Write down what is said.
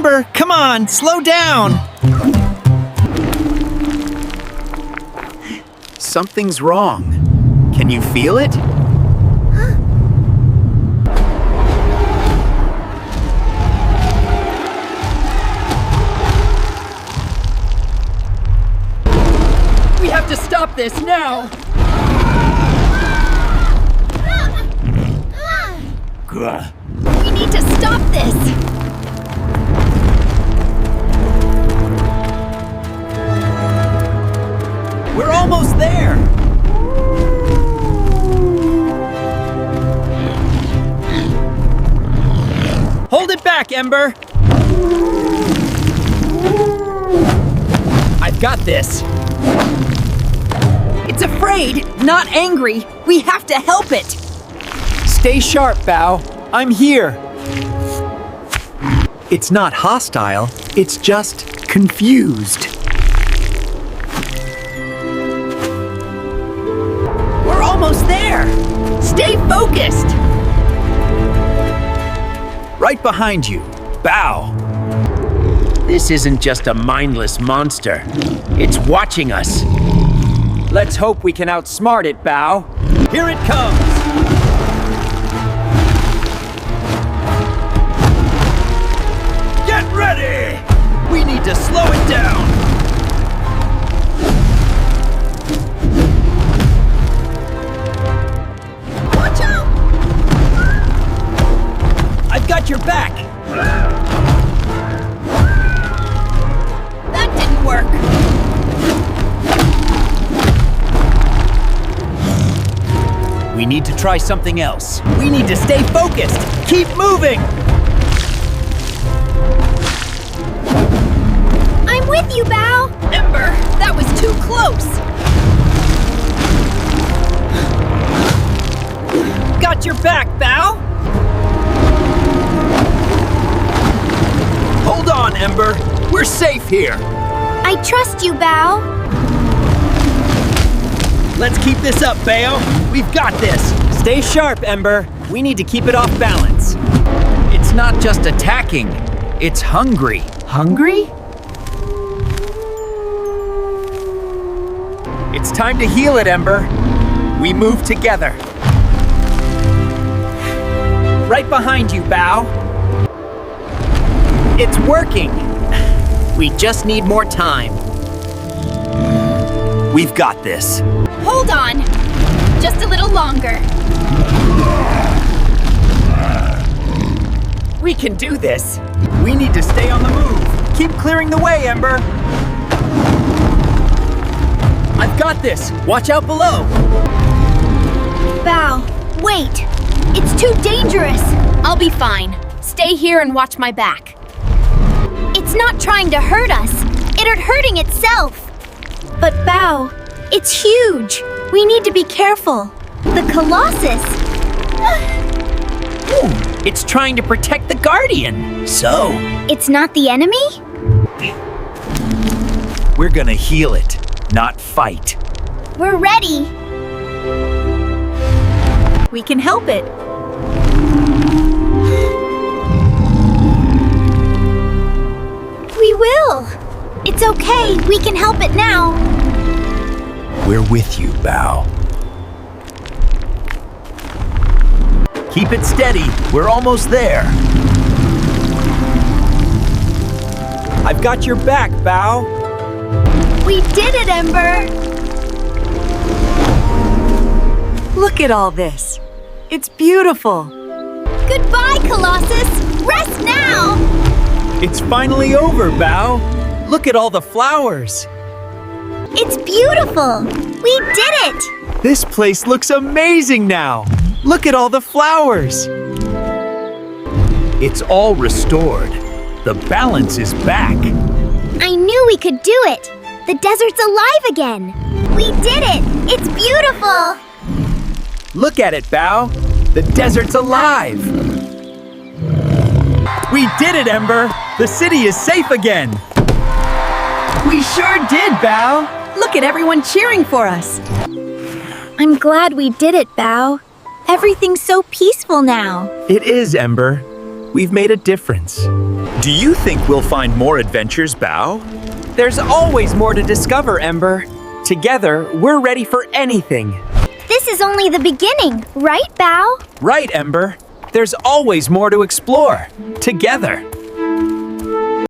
Ember, come on, slow down. Something's wrong. Can you feel it? We have to stop this now! We need to stop this! We're almost there. Hold it back, Ember. I've got this. It's afraid, not angry. We have to help it. Stay sharp, Bao. I'm here. It's not hostile, it's just confused. We're almost there. Stay focused. Right behind you, Bao. This isn't just a mindless monster. It's watching us. Let's hope we can outsmart it, Bao. Here it comes. Get ready! We need to slow it down. Watch out! I've got your back. That didn't work. We need to try something else. We need to stay focused. Keep moving. I'm with you, Bao. Ember, that was too close. Got your back, Bao. Hold on, Ember. We're safe here. I trust you, Bao. Let's keep this up, Bao. We've got this. Stay sharp, Ember. We need to keep it off balance. It's not just attacking. It's hungry. Hungry? It's time to heal it, Ember. We move together. Right behind you, Bao. It's working. We just need more time. We've got this. Hold on. Just a little longer. We can do this. We need to stay on the move. Keep clearing the way, Ember. I've got this. Watch out below. Bao, wait. It's too dangerous. I'll be fine. Stay here and watch my back. It's not trying to hurt us. It's hurting itself. But Bao, it's huge. We need to be careful. The Colossus. It's trying to protect the Guardian. So, It's not the enemy? we're gonna heal it, not fight. We're ready. We can help it. We will. It's okay. We can help it now. We're with you, Bao. Keep it steady. We're almost there. I've got your back, Bao. We did it, Ember. Look at all this. It's beautiful. Goodbye, Colossus. Rest now. It's finally over, Bao. Look at all the flowers. It's beautiful. We did it. This place looks amazing now. Look at all the flowers. It's all restored. The balance is back. I knew we could do it. The desert's alive again. We did it. It's beautiful. Look at it, Bao. The desert's alive. We did it, Ember. The city is safe again. We sure did, Bao. Look at everyone cheering for us. I'm glad we did it, Bao. Everything's so peaceful now. It is, Ember. we've made a difference. Do you think we'll find more adventures, Bao? There's always more to discover, Ember. Together, we're ready for anything. This is only the beginning, right, Bao? Right, Ember. There's always more to explore. Together.